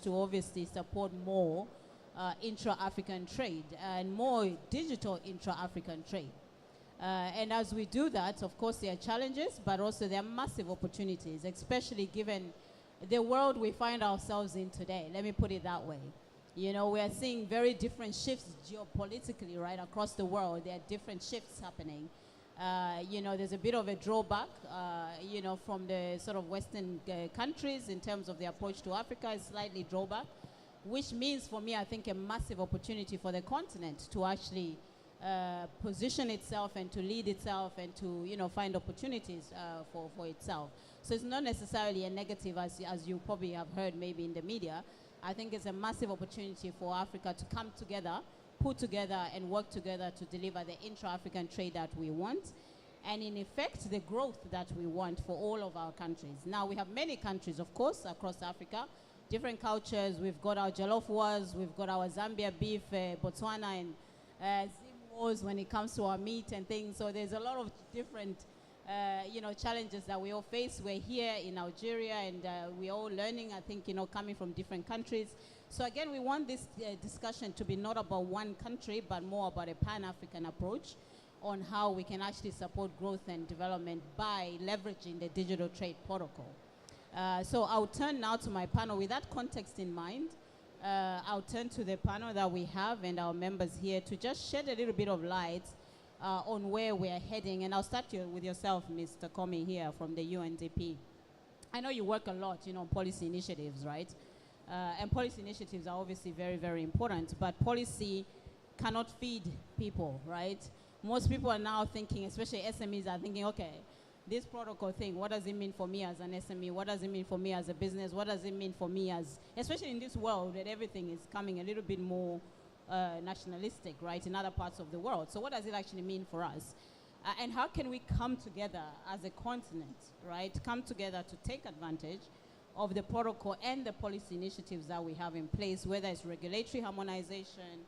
to obviously support more intra-African trade and more digital intra-African trade. And as we do that, of course, there are challenges, but also there are massive opportunities, especially given the world we find ourselves in today. Let me put it that way. You know, we are seeing very different shifts geopolitically, right, across the world. There are different shifts happening. You know, there's a bit of a drawback, you know, from the sort of Western countries in terms of the approach to Africa is slightly drawback, which means for me, I think, a massive opportunity for the continent to actually position itself and to lead itself and to, you know, find opportunities for itself. So it's not necessarily a negative, as you probably have heard maybe in the media. I think it's a massive opportunity for Africa to come together, put together and work together to deliver the intra-African trade that we want, and in effect, the growth that we want for all of our countries. Now, we have many countries, of course, across Africa, different cultures. We've got our jollof wars, we've got our Zambia beef, Botswana and Zim wars when it comes to our meat and things. So there's a lot of different you know, challenges that we all face. We're here in Algeria and we're all learning, I think, you know, coming from different countries. So again, we want this discussion to be not about one country, but more about a Pan-African approach on how we can actually support growth and development by leveraging the digital trade protocol. So I'll turn now to my panel. With that context in mind, I'll turn to the panel that we have and our members here to just shed a little bit of light on where we're heading. And I'll start with yourself, Mr. Comey here from the UNDP. I know you work a lot, you know, on policy initiatives, right? And policy initiatives are obviously very, very important, but policy cannot feed people, right? Most people are now thinking, especially SMEs are thinking, okay, this protocol thing, what does it mean for me as an SME? What does it mean for me as a business? What does it mean for me as, especially in this world that everything is coming a little bit more nationalistic, right, in other parts of the world. So what does it actually mean for us? And how can we come together as a continent, right, come together to take advantage of the protocol and the policy initiatives that we have in place, whether it's regulatory harmonization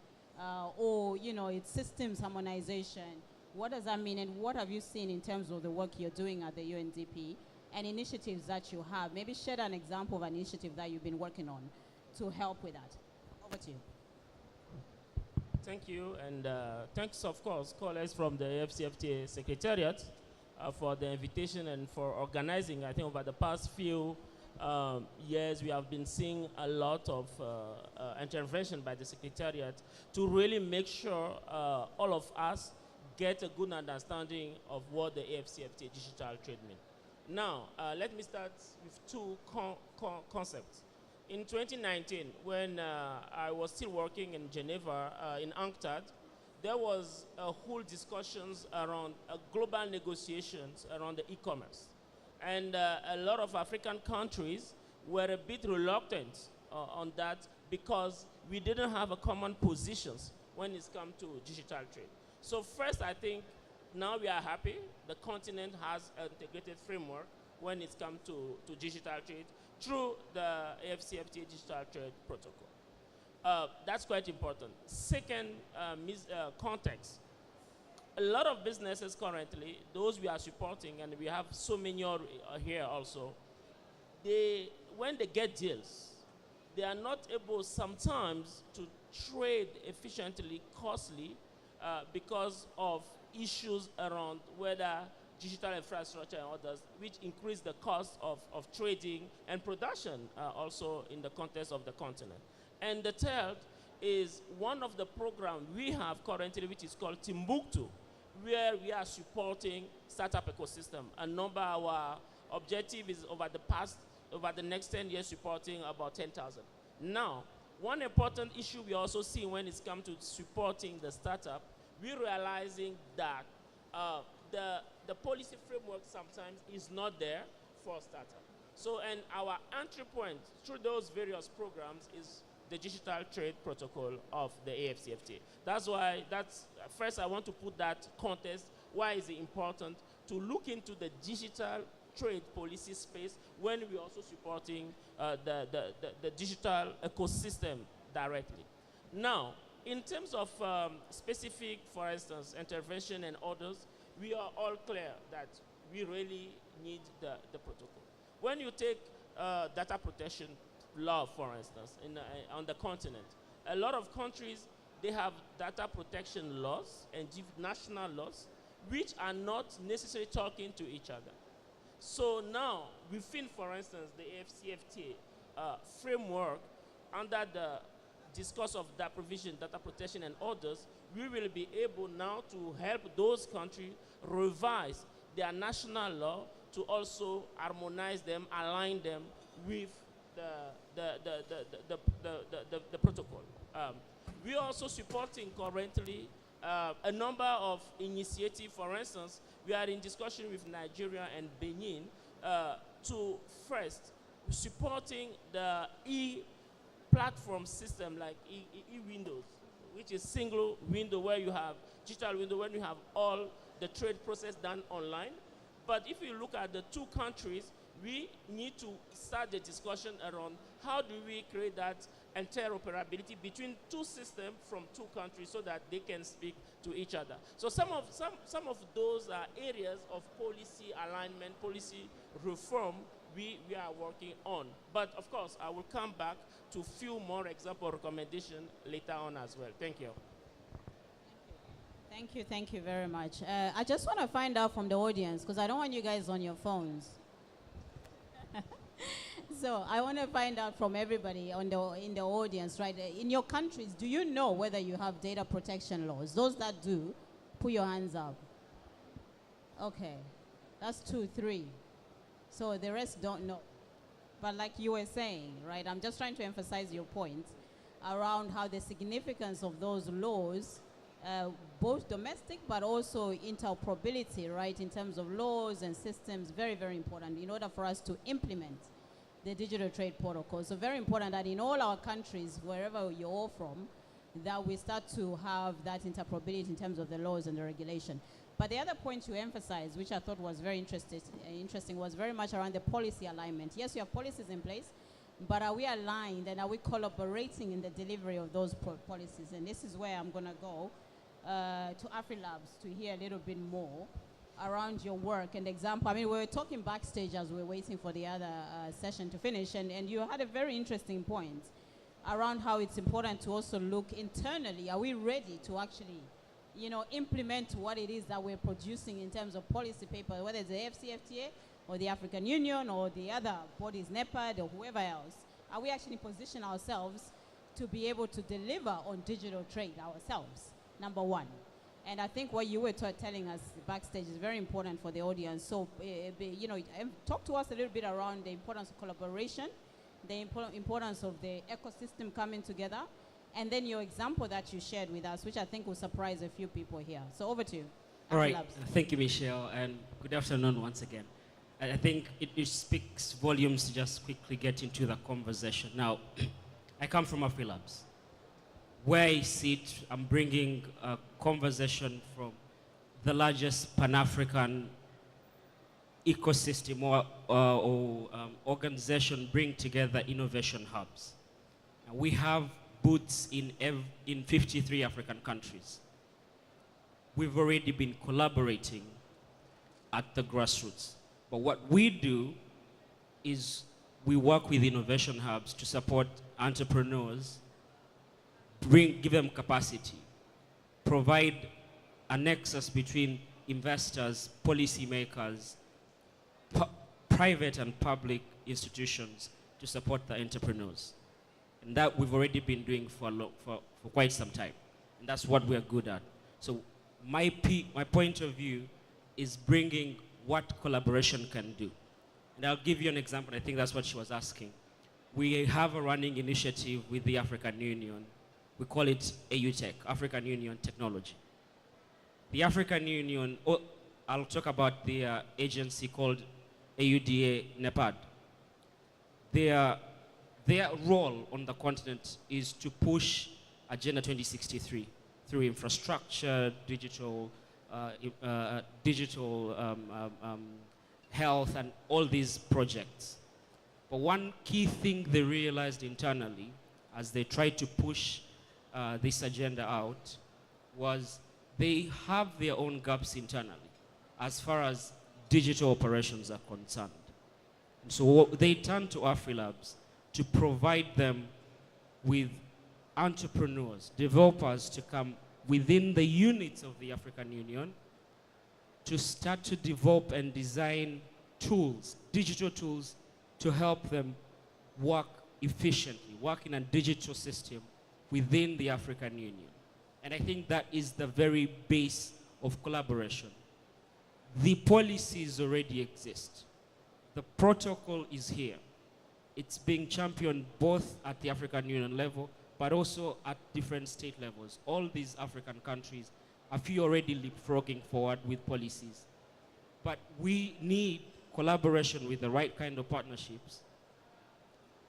or, you know, it's systems harmonization. What does that mean, and what have you seen in terms of the work you're doing at the UNDP and initiatives that you have? Maybe share an example of an initiative that you've been working on to help with that. Over to you. Thank you, and thanks, of course, colleagues from the AfCFTA Secretariat for the invitation and for organizing. I think over the past few years, we have been seeing a lot of intervention by the Secretariat to really make sure all of us get a good understanding of what the AfCFTA digital trade means. Now, let me start with two concepts. In 2019, when I was still working in Geneva, in UNCTAD, there was a whole discussions around global negotiations around the e-commerce. And a lot of African countries were a bit reluctant on that because we didn't have a common positions when it's come to digital trade. So first, I think now we are happy the continent has an integrated framework when it's come to digital trade through the AfCFTA digital trade protocol. That's quite important. Second context, a lot of businesses currently, those we are supporting, and we have so many here also, when they get deals, they are not able sometimes to trade efficiently, costly, because of issues around whether digital infrastructure and others, which increase the cost of trading and production also in the context of the continent. And the third is one of the programs we have currently, which is called Timbuktu, where we are supporting startup ecosystem. A number of our objective is over the next 10 years supporting about 10,000. Now, one important issue we also see when it's come to supporting the startup, we're realizing that the policy framework sometimes is not there for startup. So, and our entry point through those various programs is the digital trade protocol of the AfCFTA. That's why, first I want to put that context, why is it important to look into the digital trade policy space when we're also supporting the digital ecosystem directly. Now, in terms of specific, for instance, intervention and others, we are all clear that we really need the protocol. When you take data protection, law, for instance, on the continent. A lot of countries, they have data protection laws and national laws, which are not necessarily talking to each other. So now, within, for instance, the AfCFTA framework, under the discourse of that provision, data protection and others, we will be able now to help those countries revise their national law to also harmonize them, align them with the protocol. We are also supporting currently a number of initiatives. For instance, we are in discussion with Nigeria and Benin to first supporting the e-platform system like e-windows, which is single window where you have digital window when you have all the trade process done online. But if you look at the two countries, we need to start the discussion around how do we create that interoperability between two systems from two countries so that they can speak to each other. So some of those are areas of policy alignment, policy reform we are working on. But of course, I will come back to few more example recommendations later on as well. Thank you. Thank you very much. I just want to find out from the audience, because I don't want you guys on your phones. So I want to find out from everybody in the audience, right? In your countries, do you know whether you have data protection laws? Those that do, put your hands up. Okay, that's 2, 3. So the rest don't know. But like you were saying, right, I'm just trying to emphasize your point around how the significance of those laws, both domestic but also interoperability, right, in terms of laws and systems, very, very important in order for us to implement the digital trade protocol. So very important that in all our countries, wherever you're all from, that we start to have that interoperability in terms of the laws and the regulation. But the other point you emphasized, which I thought was very interesting, was very much around the policy alignment. Yes, you have policies in place, but are we aligned and are we collaborating in the delivery of those policies? And this is where I'm going to go to AfriLabs to hear a little bit more around your work and example. I mean, we were talking backstage as we were waiting for the other session to finish, and you had a very interesting point around how it's important to also look internally. Are we ready to actually, implement what it is that we're producing in terms of policy paper, whether it's the AfCFTA or the African Union or the other bodies, NEPAD or whoever else? Are we actually position ourselves to be able to deliver on digital trade ourselves? Number one. And I think what you were telling us backstage is very important for the audience. So, talk to us a little bit around the importance of collaboration, the importance of the ecosystem coming together, and then your example that you shared with us, which I think will surprise a few people here. So over to you. All right. Thank you, Michelle, and good afternoon once again. I think it speaks volumes to just quickly get into the conversation. Now, I come from AfriLabs. Where I sit, I'm bringing a conversation from the largest Pan-African ecosystem or organization bring together innovation hubs. And we have booths in 53 African countries. We've already been collaborating at the grassroots. But what we do is we work with innovation hubs to support entrepreneurs, give them capacity, provide a nexus between investors, policymakers, private and public institutions to support the entrepreneurs. And that we've already been doing for quite some time. And that's what we're good at. So my point of view is bringing what collaboration can do. And I'll give you an example. I think that's what she was asking. We have a running initiative with the African Union. We call it AUTech, African Union Technology. The African Union, I'll talk about the agency called AUDA NEPAD. Their role on the continent is to push Agenda 2063 through infrastructure, digital health, and all these projects. But one key thing they realized internally as they tried to push this agenda out was they have their own gaps internally as far as digital operations are concerned. And so they turned to AfriLabs to provide them with entrepreneurs, developers to come within the units of the African Union to start to develop and design tools, digital tools, to help them work efficiently, work in a digital system within the African Union. And I think that is the very base of collaboration. The policies already exist. The protocol is here. It's being championed both at the African Union level, but also at different state levels. All these African countries, a few already leapfrogging forward with policies. But we need collaboration with the right kind of partnerships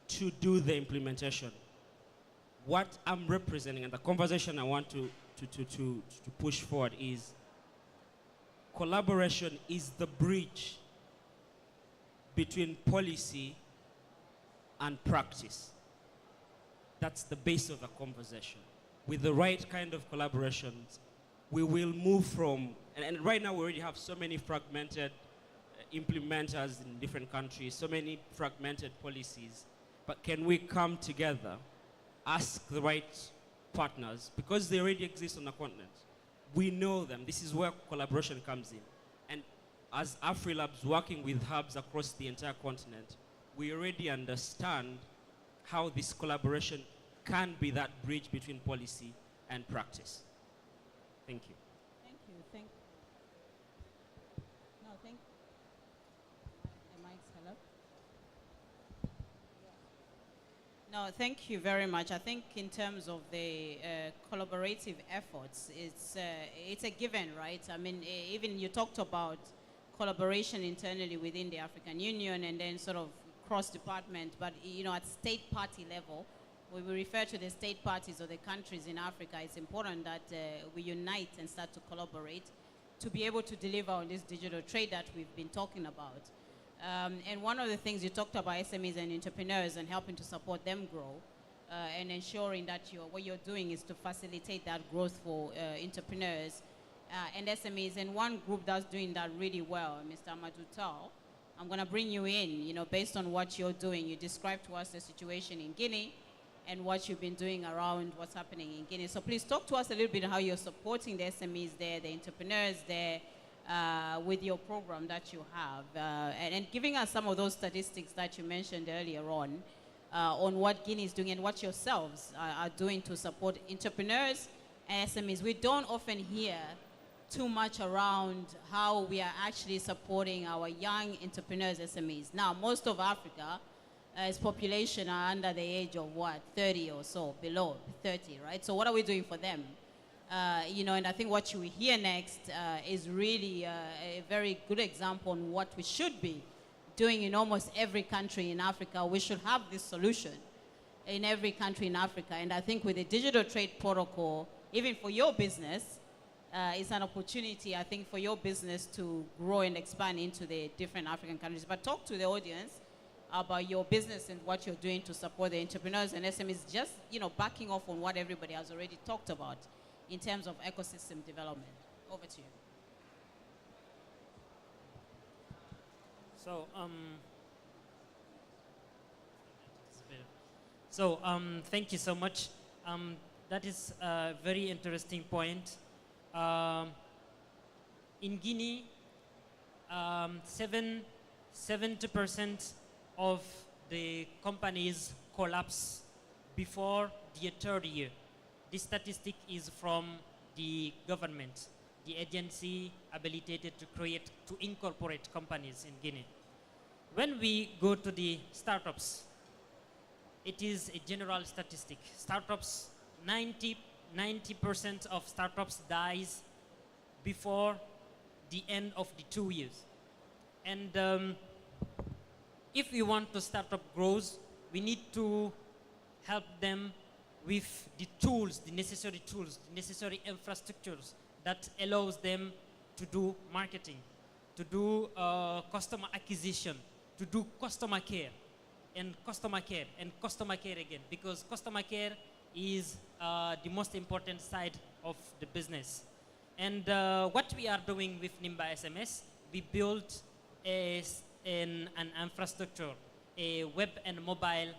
to do the implementation. What I'm representing and the conversation I want to push forward is collaboration is the bridge between policy and practice. That's the base of the conversation. With the right kind of collaborations, we will move from, and right now we already have so many fragmented implementers in different countries, so many fragmented policies, but can we come together, ask the right partners, because they already exist on the continent. We know them. This is where collaboration comes in. And as AfriLabs working with hubs across the entire continent, we already understand how this collaboration can be that bridge between policy and practice. Thank you. Thank you. Thank No, thank the mic's hello. No, thank you very much. I think in terms of the collaborative efforts, it's a given, right? I mean, even you talked about collaboration internally within the African Union and then sort of cross-department, but you know, at state party level, when we refer to the state parties of the countries in Africa, it's important that we unite and start to collaborate to be able to deliver on this digital trade that we've been talking about. And one of the things you talked about SMEs and entrepreneurs and helping to support them grow and ensuring that what you're doing is to facilitate that growth for entrepreneurs and SMEs. And one group that's doing that really well, Mr. Amadou Tal, I'm going to bring you in, you know, based on what you're doing. You described to us the situation in Guinea and what you've been doing around what's happening in Guinea. So please talk to us a little bit how you're supporting the SMEs there, the entrepreneurs there, with your program that you have, and giving us some of those statistics that you mentioned earlier on what Guinea is doing and what yourselves are doing to support entrepreneurs and SMEs. We don't often hear too much around how we are actually supporting our young entrepreneurs, SMEs. Now, most of Africa, its population are under the age of what, 30 or so, below 30, right? So what are we doing for them? You know, and I think what you will hear next is really a very good example on what we should be doing in almost every country in Africa. We should have this solution in every country in Africa. And I think with the digital trade protocol, even for your business, it's an opportunity, I think, for your business to grow and expand into the different African countries. But talk to the audience about your business and what you're doing to support the entrepreneurs and SMEs, just, you know, backing off on what everybody has already talked about in terms of ecosystem development. Over to you. Thank you so much. That is a very interesting point. In Guinea, 70% of the companies collapse before the third year. This statistic is from the government, the agency habilitated to incorporate companies in Guinea. When we go to the startups, it is a general statistic. Startups, 90% of startups dies before the end of the 2 years. And if we want to startup grows, we need to help them with the tools, the necessary infrastructures that allows them to do marketing, to do customer acquisition, to do customer care, and customer care, and customer care again, because customer care is the most important side of the business. And what we are doing with Nimba SMS, we built an infrastructure, a web and mobile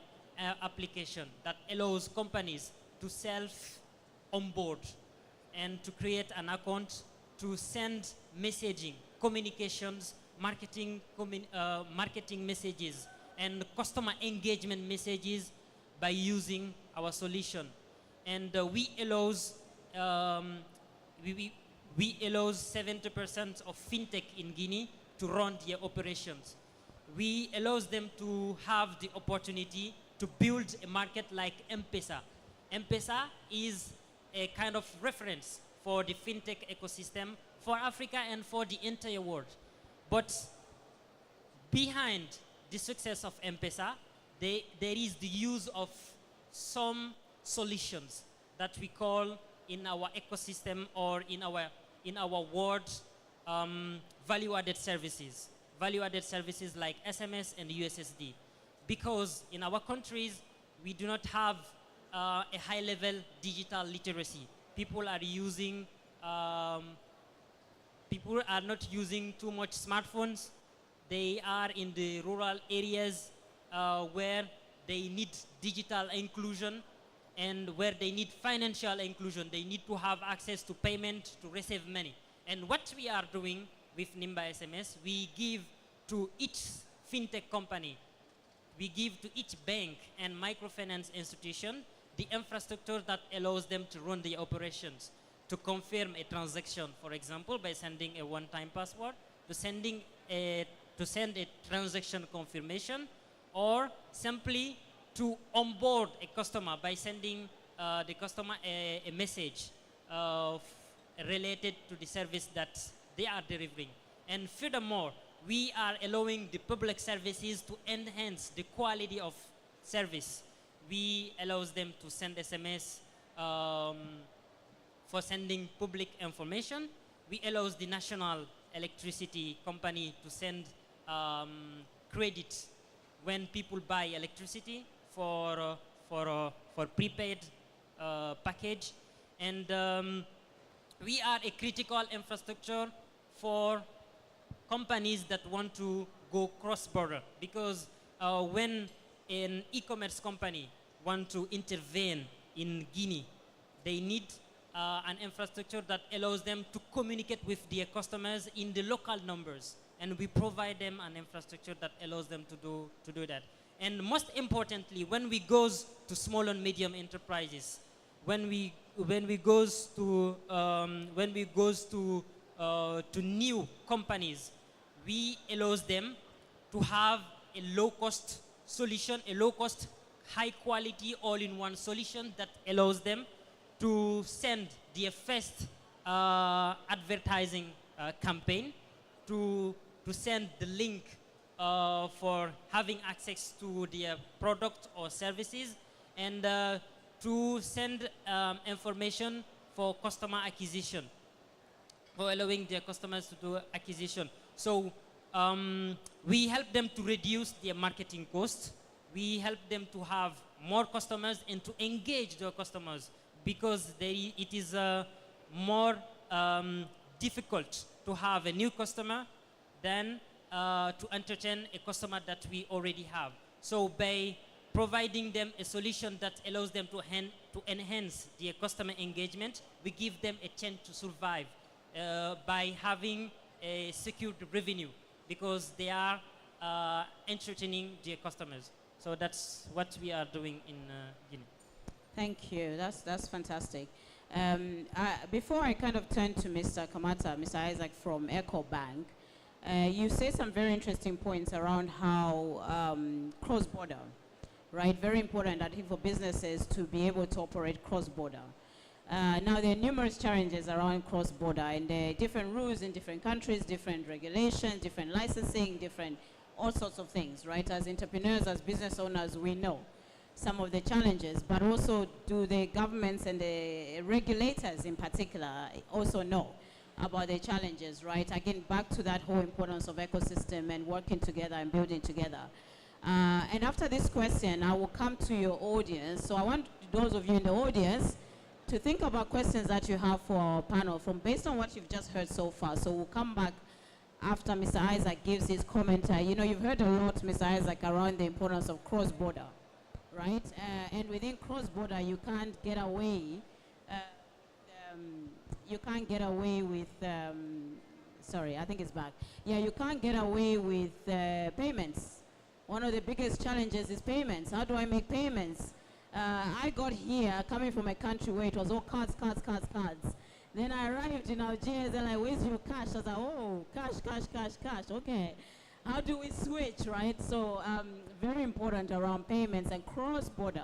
application that allows companies to self-onboard and to create an account to send messaging, communications, marketing messages, and customer engagement messages by using our solution. And we allows 70% of fintech in Guinea to run their operations. We allows them to have the opportunity to build a market like M-Pesa. M-Pesa is a kind of reference for the fintech ecosystem for Africa and for the entire world. But behind the success of M-Pesa, there is the use of some solutions that we call in our ecosystem or in our world value-added services. Value-added services like SMS and USSD. Because in our countries, we do not have a high-level digital literacy. People are not using too much smartphones. They are in the rural areas where they need digital inclusion and where they need financial inclusion. They need to have access to payment to receive money. And what we are doing with Nimba SMS, we give to each fintech company, we give to each bank and microfinance institution the infrastructure that allows them to run the operations, to confirm a transaction, for example, by sending a one-time password, to send a transaction confirmation, or simply to onboard a customer by sending the customer a message related to the service that they are delivering. And furthermore, we are allowing the public services to enhance the quality of service. We allow them to send SMS for sending public information. We allow the national electricity company to send credit when people buy electricity for prepaid package. And we are a critical infrastructure for companies that want to go cross-border, because when an e-commerce company want to intervene in Guinea, they need an infrastructure that allows them to communicate with their customers in the local numbers. And we provide them an infrastructure that allows them to do that. And most importantly, when we goes to small and medium enterprises, when we goes to new companies, we allows them to have a low-cost solution, a low-cost, high-quality, all-in-one solution that allows them to send their first advertising campaign, to send the link for having access to their product or services, and to send information for customer acquisition, for allowing their customers to do acquisition. So we help them to reduce their marketing costs. We help them to have more customers and to engage their customers, because it is more difficult to have a new customer than to entertain a customer that we already have. So by providing them a solution that allows them to enhance their customer engagement, we give them a chance to survive by having a secured revenue, because they are entertaining their customers. So that's what we are doing in Guinea. Thank you. That's fantastic. Before I kind of turn to Mr. Kamata, Mr. Isaac from EcoBank, you say some very interesting points around how cross-border, right? Very important, I think, for businesses to be able to operate cross-border. Now, there are numerous challenges around cross-border, and there are different rules in different countries, different regulations, different licensing, different all sorts of things, right? As entrepreneurs, as business owners, we know some of the challenges, but also do the governments and the regulators in particular also know about the challenges, right? Again, back to that whole importance of ecosystem and working together and building together. And after this question, I will come to your audience. So I want those of you in the audience to think about questions that you have for our panel based on what you've just heard so far. So we'll come back after Mr. Isaac gives his comment. You know, you've heard a lot, Mr. Isaac, around the importance of cross-border, right? And within cross-border, you can't get away. You can't get away with. Sorry, I think it's back. Yeah, you can't get away with payments. One of the biggest challenges is payments. How do I make payments? I got here coming from a country where it was all cards. Then I arrived in Algiers and I, where's your cash? I was like, oh, cash. Okay. How do we switch, right? So very important around payments and cross-border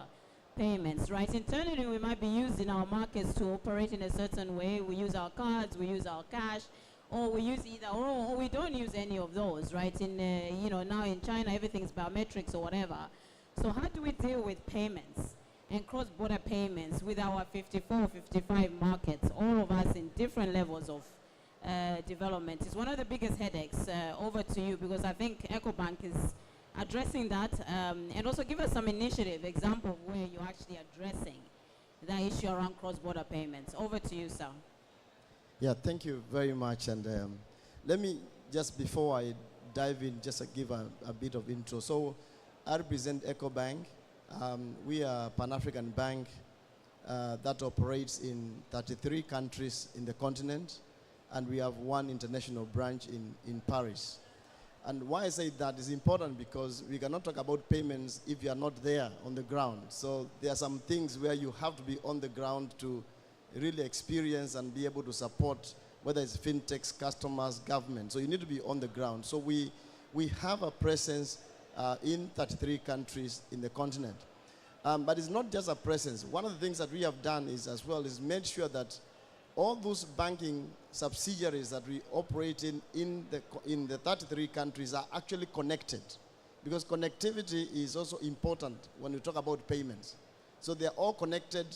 payments, right? Internally, we might be using our markets to operate in a certain way. We use our cards, we use our cash, or we use either or we don't use any of those, right? In, now in China, everything's biometrics or whatever. So how do we deal with payments and cross-border payments with our 54, 55 markets, all of us in different levels of development? It's one of the biggest headaches. Over to you, because I think EcoBank is addressing that, and also give us some initiative, example of where you're actually addressing that issue around cross-border payments. Over to you, sir. Yeah, thank you very much. And let me, just before I dive in, just give a bit of intro. So I represent EcoBank. We are a Pan-African bank that operates in 33 countries in the continent, and we have one international branch in Paris. And why I say that is important because we cannot talk about payments if you are not there on the ground. So there are some things where you have to be on the ground to really experience and be able to support, whether it's fintechs, customers, government. So you need to be on the ground. So we have a presence in 33 countries in the continent. But it's not just a presence. One of the things that we have done is made sure that all those banking subsidiaries that we operate in the 33 countries are actually connected, because connectivity is also important when we talk about payments. So they're all connected.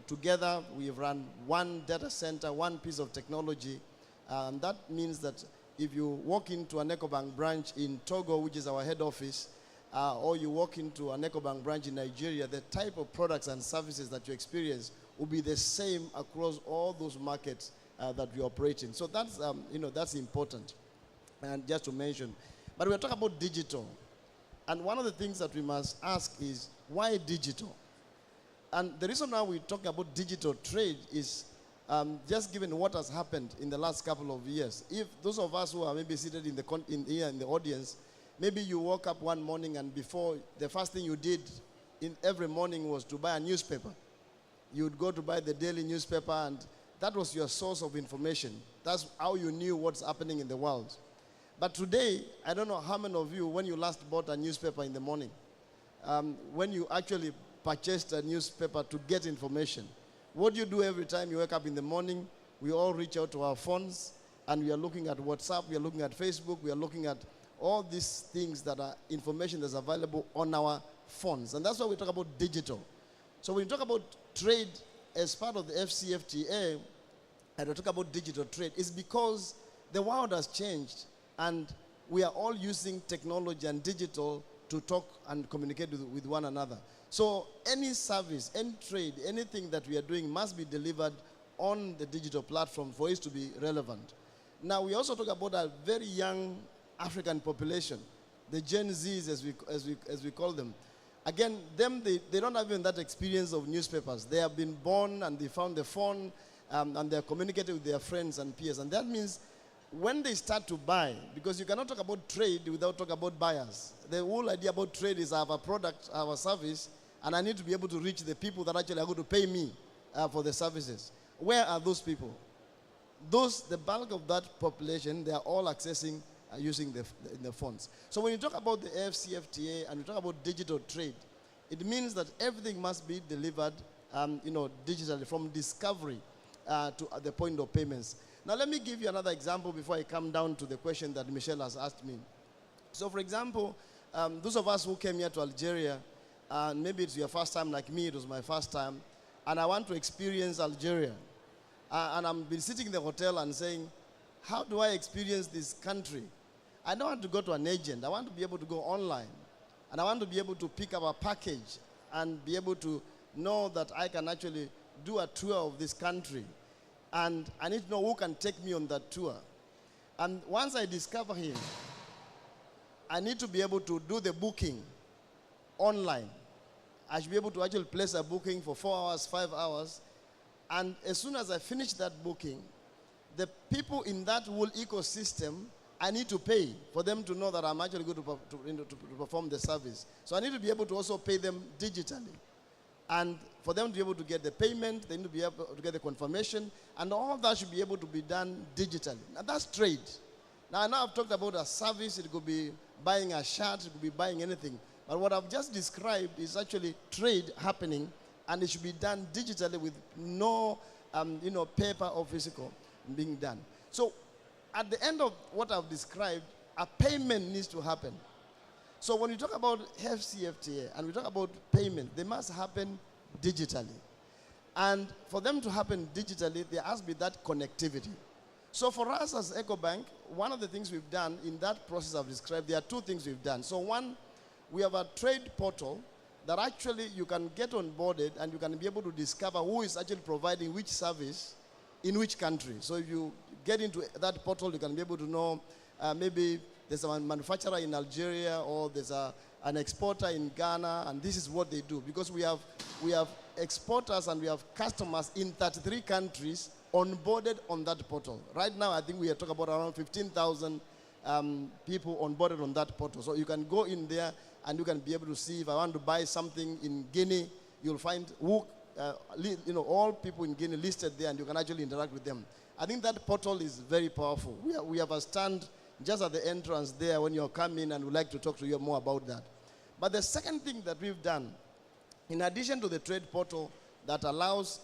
Together we run one data center, one piece of technology. That means that if you walk into an EcoBank branch in Togo, which is our head office, or you walk into an EcoBank branch in Nigeria, the type of products and services that you experience will be the same across all those markets that we operate in. So that's, that's important, and just to mention. But we're talking about digital. And one of the things that we must ask is, why digital? And the reason why we're talking about digital trade is just given what has happened in the last couple of years. If those of us who are maybe seated in the audience, maybe you woke up one morning and before, the first thing you did in every morning was to buy a newspaper. You would go to buy the daily newspaper, and that was your source of information. That's how you knew what's happening in the world. But today, I don't know how many of you, when you last bought a newspaper in the morning, when you actually purchased a newspaper to get information. What do you do every time you wake up in the morning? We all reach out to our phones, and we are looking at WhatsApp, we are looking at Facebook, we are looking at all these things that are information that's available on our phones. And that's why we talk about digital. So when you talk about trade as part of the AfCFTA, and we talk about digital trade, it's because the world has changed, and we are all using technology and digital to talk and communicate with one another. So any service, any trade, anything that we are doing must be delivered on the digital platform for it to be relevant. Now, we also talk about a very young African population, the Gen Zs, as we call them. Again, they don't have even that experience of newspapers. They have been born and they found the phone, and they're communicating with their friends and peers. And that means when they start to buy, because you cannot talk about trade without talking about buyers. The whole idea about trade is I have a product, I have a service, and I need to be able to reach the people that actually are going to pay me for the services. Where are those people? The bulk of that population, they are all accessing using the phones. So when you talk about the AfCFTA and you talk about digital trade, it means that everything must be delivered digitally, from discovery to the point of payments. Now let me give you another example before I come down to the question that Michelle has asked me. So for example, those of us who came here to Algeria, and maybe it's your first time like me, it was my first time, and I want to experience Algeria. And I've been sitting in the hotel and saying, how do I experience this country? I don't want to go to an agent. I want to be able to go online. And I want to be able to pick up a package and be able to know that I can actually do a tour of this country. And I need to know who can take me on that tour. And once I discover him, I need to be able to do the booking online. I should be able to actually place a booking for 4 hours, 5 hours. And as soon as I finish that booking, the people in that whole ecosystem, I need to pay for them to know that I'm actually going to perform the service. So I need to be able to also pay them digitally. And for them to be able to get the payment, they need to be able to get the confirmation, and all of that should be able to be done digitally. Now that's trade. Now I know I've talked about a service, it could be buying a shirt, it could be buying anything. But what I've just described is actually trade happening, and it should be done digitally with no paper or physical being done. So at the end of what I've described, a payment needs to happen. So when we talk about AfCFTA and we talk about payment, they must happen digitally. And for them to happen digitally, there has to be that connectivity. So for us as EcoBank, one of the things we've done in that process I've described, there are two things we've done. So one, we have a trade portal that actually you can get onboarded and you can be able to discover who is actually providing which service in which country. So if you get into that portal, you can be able to know maybe there's a manufacturer in Algeria or there's an exporter in Ghana, and this is what they do. Because we have exporters and we have customers in 33 countries onboarded on that portal. Right now, I think we are talking about around 15,000 people onboarded on that portal. So you can go in there and you can be able to see if I want to buy something in Guinea, you'll find who, all people in Guinea listed there, and you can actually interact with them. I think that portal is very powerful. We have a stand just at the entrance there when you're coming, and we'd like to talk to you more about that. But the second thing that we've done, in addition to the trade portal that allows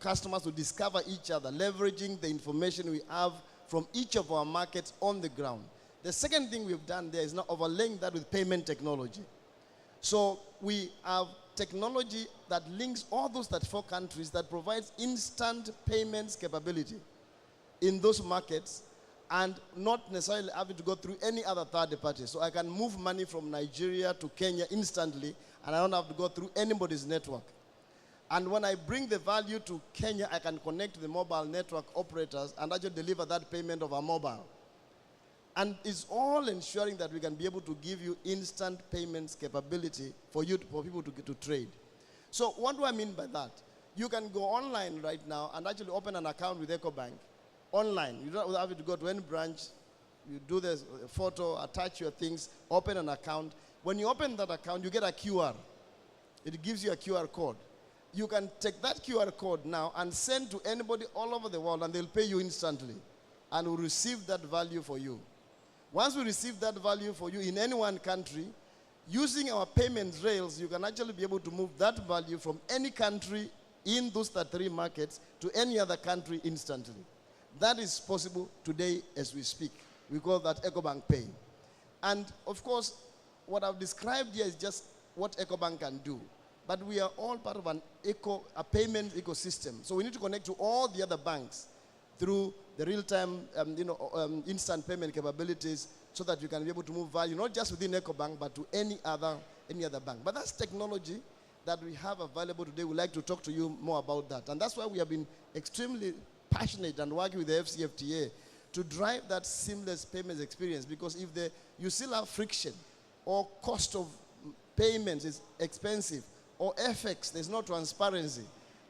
customers to discover each other, leveraging the information we have from each of our markets on the ground. The second thing we've done there is now overlaying that with payment technology. So we have technology that links all those 34 countries that provides instant payments capability in those markets, and not necessarily having to go through any other third party. So I can move money from Nigeria to Kenya instantly, and I don't have to go through anybody's network. And when I bring the value to Kenya, I can connect to the mobile network operators and actually deliver that payment over mobile. And it's all ensuring that we can be able to give you instant payments capability for people to trade. So what do I mean by that? You can go online right now and actually open an account with EcoBank online. You don't have to go to any branch. You do the photo, attach your things, open an account. When you open that account, you get a QR. It gives you a QR code. You can take that QR code now and send to anybody all over the world, and they'll pay you instantly, and we'll receive that value for you. Once we receive that value for you in any one country, using our payment rails, you can actually be able to move that value from any country in those 33 markets to any other country instantly. That is possible today as we speak. We call that EcoBank Pay. And of course, what I've described here is just what EcoBank can do. But we are all part of a payment ecosystem. So we need to connect to all the other banks through the real-time instant payment capabilities, so that you can be able to move value, not just within EcoBank, but to any other bank. But that's technology that we have available today. We'd like to talk to you more about that. And that's why we have been extremely passionate and working with the AfCFTA to drive that seamless payments experience, because if you still have friction, or cost of payments is expensive, or FX, there's no transparency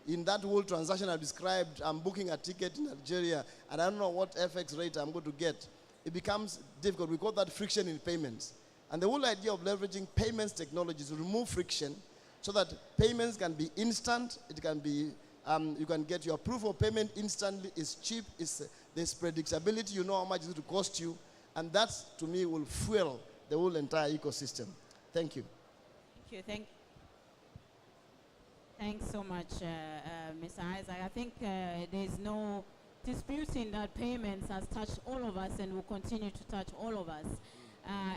in that whole transaction I described. I'm booking a ticket in Algeria and I don't know what FX rate I'm going to get. It becomes difficult. We call that friction in payments. And the whole idea of leveraging payments technology is to remove friction so that payments can be instant. It can be you can get your proof of payment instantly. It's cheap. There's predictability. You know how much it's going to cost you. And that, to me, will fuel the whole entire ecosystem. Thank you. Thank you. Thanks so much, Mr. Isaac. I think there's no disputing that payments has touched all of us and will continue to touch all of us.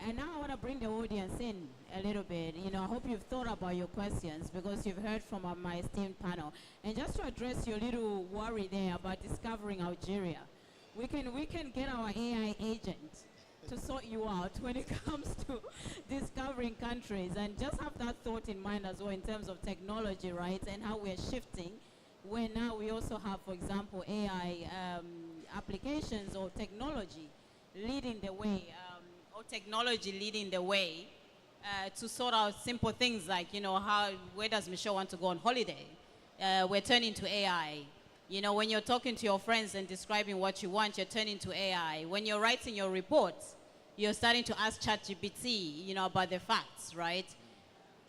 And now I want to bring the audience in a little bit. I hope you've thought about your questions, because you've heard from my esteemed panel. And just to address your little worry there about discovering Algeria, we can get our AI agent to sort you out when it comes to discovering countries. And just have that thought in mind as well in terms of technology, right, and how we're shifting, when now we also have, for example, AI applications or technology leading the way, to sort out simple things like, where does Michelle want to go on holiday? We're turning to AI. When you're talking to your friends and describing what you want, you're turning to AI. When you're writing your reports, you're starting to ask ChatGPT, about the facts, right?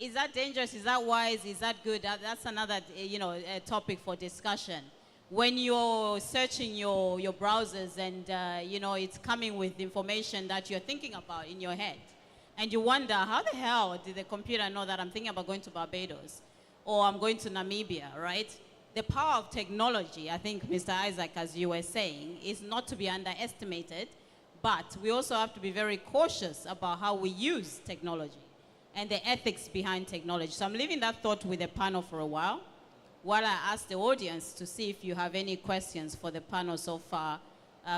Is that dangerous? Is that wise? Is that good? That's another, a topic for discussion. When you're searching your browsers and, it's coming with information that you're thinking about in your head, and you wonder, how the hell did the computer know that I'm thinking about going to Barbados or I'm going to Namibia, right? The power of technology, I think, Mr. Isaac, as you were saying, is not to be underestimated, but we also have to be very cautious about how we use technology and the ethics behind technology. So I'm leaving that thought with the panel for a while I ask the audience to see if you have any questions for the panel so far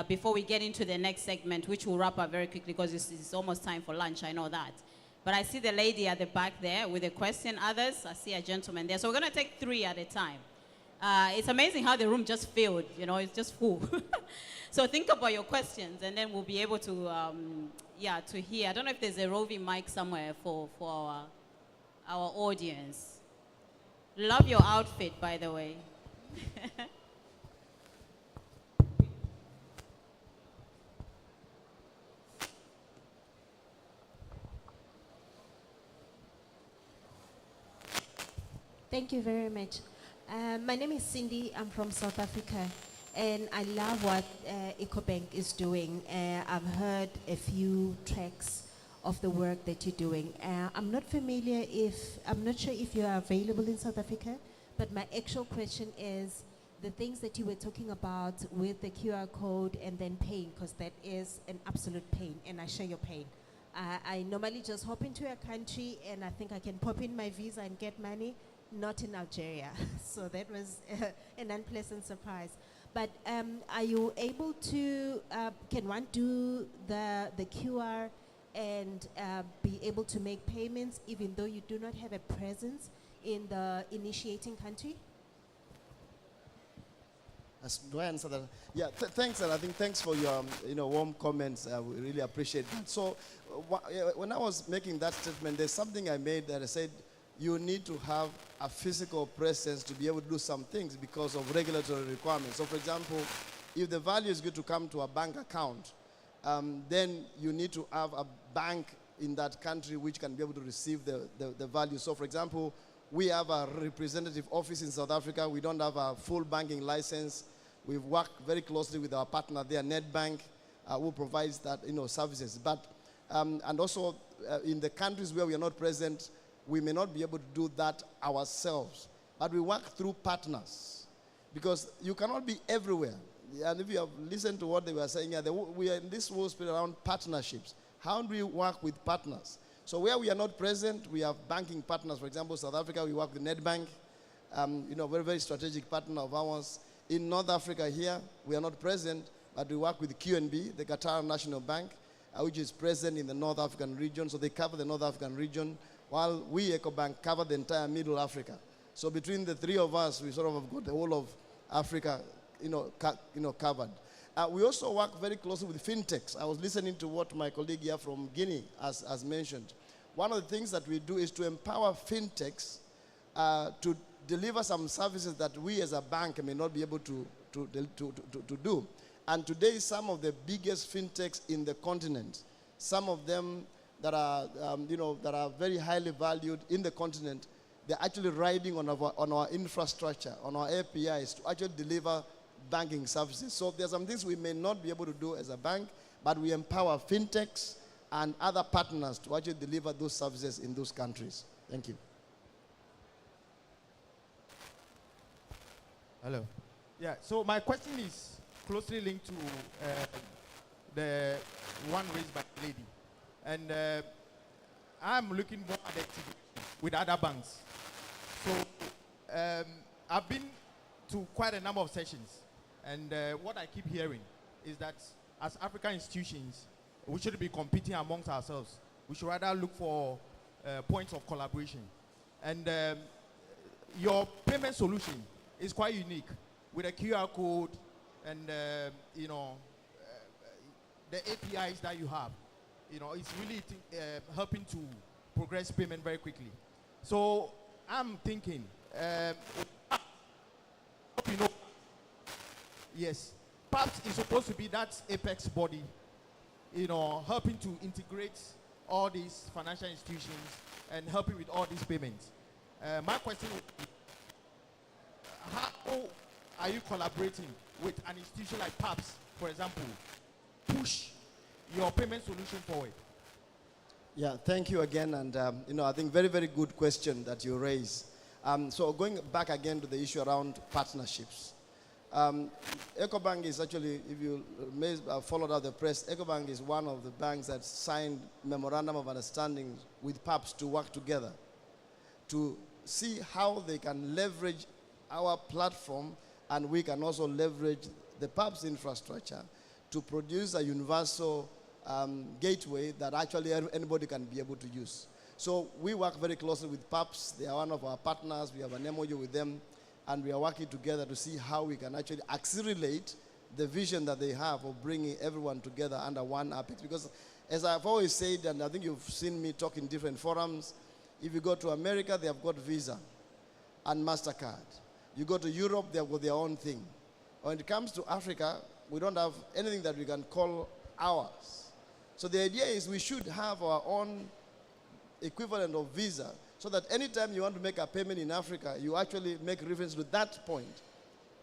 before we get into the next segment, which we'll wrap up very quickly because it's almost time for lunch, I know that. But I see the lady at the back there with a question. Others, I see a gentleman there. So we're going to take 3 at a time. It's amazing how the room just filled, it's just full. So think about your questions and then we'll be able to, to hear. I don't know if there's a roving mic somewhere for our audience. Love your outfit, by the way. Thank you very much. My name is Cindy. I'm from South Africa, and I love what EcoBank is doing. I've heard a few tracks of the work that you're doing. I'm not sure if you are available in South Africa, but my actual question is the things that you were talking about with the QR code and then paying, because that is an absolute pain, and I share your pain. I normally just hop into a country and I think I can pop in my visa and get money, not in Algeria. So that was an unpleasant surprise. But are you able to, can one do the QR and be able to make payments even though you do not have a presence in the initiating country? Do I answer that? Yeah, thanks, and I think thanks for your warm comments. We really appreciate that. So when I was making that statement, there's something I made that I said you need to have a physical presence to be able to do some things because of regulatory requirements. So for example, if the value is going to come to a bank account, then you need to have a bank in that country which can be able to receive the value. So for example, we have a representative office in South Africa. We don't have a full banking license. We've worked very closely with our partner there, Nedbank, who provides that services. But and also in the countries where we are not present, we may not be able to do that ourselves. But we work through partners because you cannot be everywhere. And if you have listened to what they were saying, we are in this whole spirit around partnerships. How do we work with partners? So where we are not present, we have banking partners. For example, South Africa, we work with Nedbank, very, very strategic partner of ours. In North Africa here, we are not present, but we work with QNB, the Qatar National Bank, which is present in the North African region. So they cover the North African region, while we, EcoBank, cover the entire Middle Africa. So between the three of us, we sort of have got the whole of Africa, covered. We also work very closely with fintechs. I was listening to what my colleague here from Guinea has mentioned. One of the things that we do is to empower fintechs to deliver some services that we as a bank may not be able to do. And today, some of the biggest fintechs in the continent, some of them that are very highly valued in the continent, they're actually riding on our infrastructure, on our APIs to actually deliver banking services. So there are some things we may not be able to do as a bank, but we empower fintechs and other partners to actually deliver those services in those countries. Thank you. Hello. Yeah, so my question is closely linked to the one raised by the lady. And I'm looking more at activity with other banks. So I've been to quite a number of sessions. And what I keep hearing is that as African institutions, we shouldn't be competing amongst ourselves. We should rather look for points of collaboration. And your payment solution is quite unique with a QR code and the APIs that you have. It's really helping to progress payment very quickly. So I'm thinking, you know, yes, PAPS is supposed to be that apex body, you know, helping to integrate all these financial institutions and helping with all these payments. My question would be, how are you collaborating with an institution like PAPS, for example, push your payment solution forward? Yeah, thank you again. And, you know, I think very, very good question that you raise. So going back again to the issue around partnerships. EcoBank is actually, if you may have followed out the press, EcoBank is one of the banks that signed memorandum of understanding with PAPS to work together to see how they can leverage our platform, and we can also leverage the PAPS infrastructure to produce a universal gateway that actually anybody can be able to use. So we work very closely with PAPS. They are one of our partners. We have an MOU with them, and we are working together to see how we can actually accelerate the vision that they have of bringing everyone together under one apex. Because as I've always said, and I think you've seen me talk in different forums, if you go to America, they have got Visa and MasterCard. You go to Europe, they have got their own thing. When it comes to Africa, we don't have anything that we can call ours. So the idea is we should have our own equivalent of Visa, so that anytime you want to make a payment in Africa, you actually make reference to that point.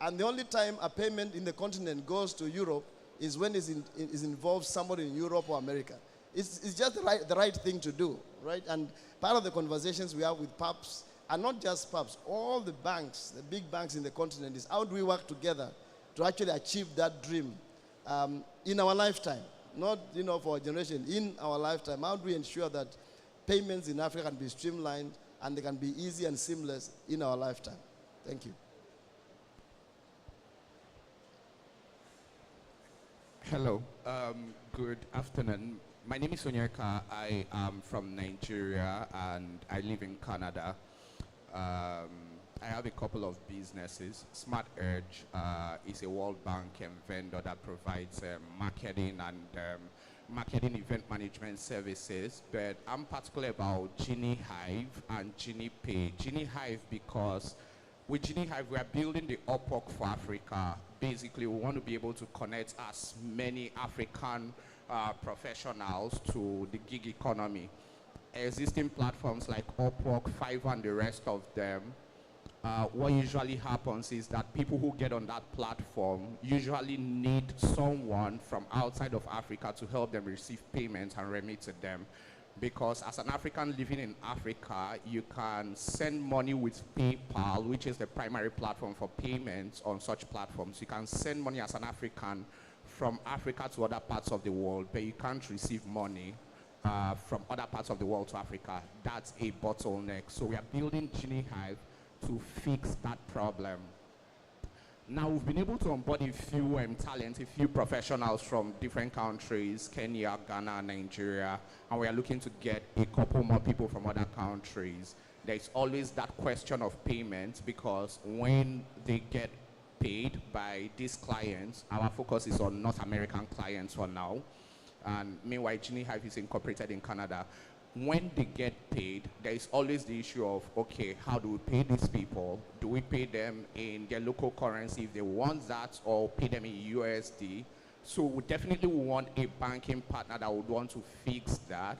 And the only time a payment in the continent goes to Europe is when it involves somebody in Europe or America. It's just the right thing to do, right? And part of the conversations we have with PAPS, and not just PAPS, all the banks, the big banks in the continent, is how do we work together to actually achieve that dream in our lifetime? Not, you know, for a generation, in our lifetime. How do we ensure that payments in Africa can be streamlined and they can be easy and seamless in our lifetime? Thank you. Hello, good afternoon. My name is Onyeka. I am from Nigeria and I live in Canada. I have a couple of businesses. Smart Edge is a World Bank vendor that provides marketing and marketing event management services, but I'm particular about Genie Hive and Genie Pay. Genie Hive because with Genie Hive we are building the Upwork for Africa. Basically, we want to be able to connect as many African professionals to the gig economy. Existing platforms like Upwork, Fiverr, and the rest of them, what usually happens is that people who get on that platform usually need someone from outside of Africa to help them receive payments and remit to them. Because as an African living in Africa, you can send money with PayPal, which is the primary platform for payments on such platforms. You can send money as an African from Africa to other parts of the world, but you can't receive money from other parts of the world to Africa. That's a bottleneck. So we are building Genie Hive to fix that problem. Now we've been able to onboard a few talent, a few professionals from different countries, Kenya, Ghana, Nigeria, and we are looking to get a couple more people from other countries. There's always that question of payment, because when they get paid by these clients, our focus is on North American clients for now. And meanwhile, Genie Hive is incorporated in Canada. When they get paid, there is always the issue of, okay, how do we pay these people? Do we pay them in their local currency if they want that, or pay them in USD? So we definitely want a banking partner that would want to fix that.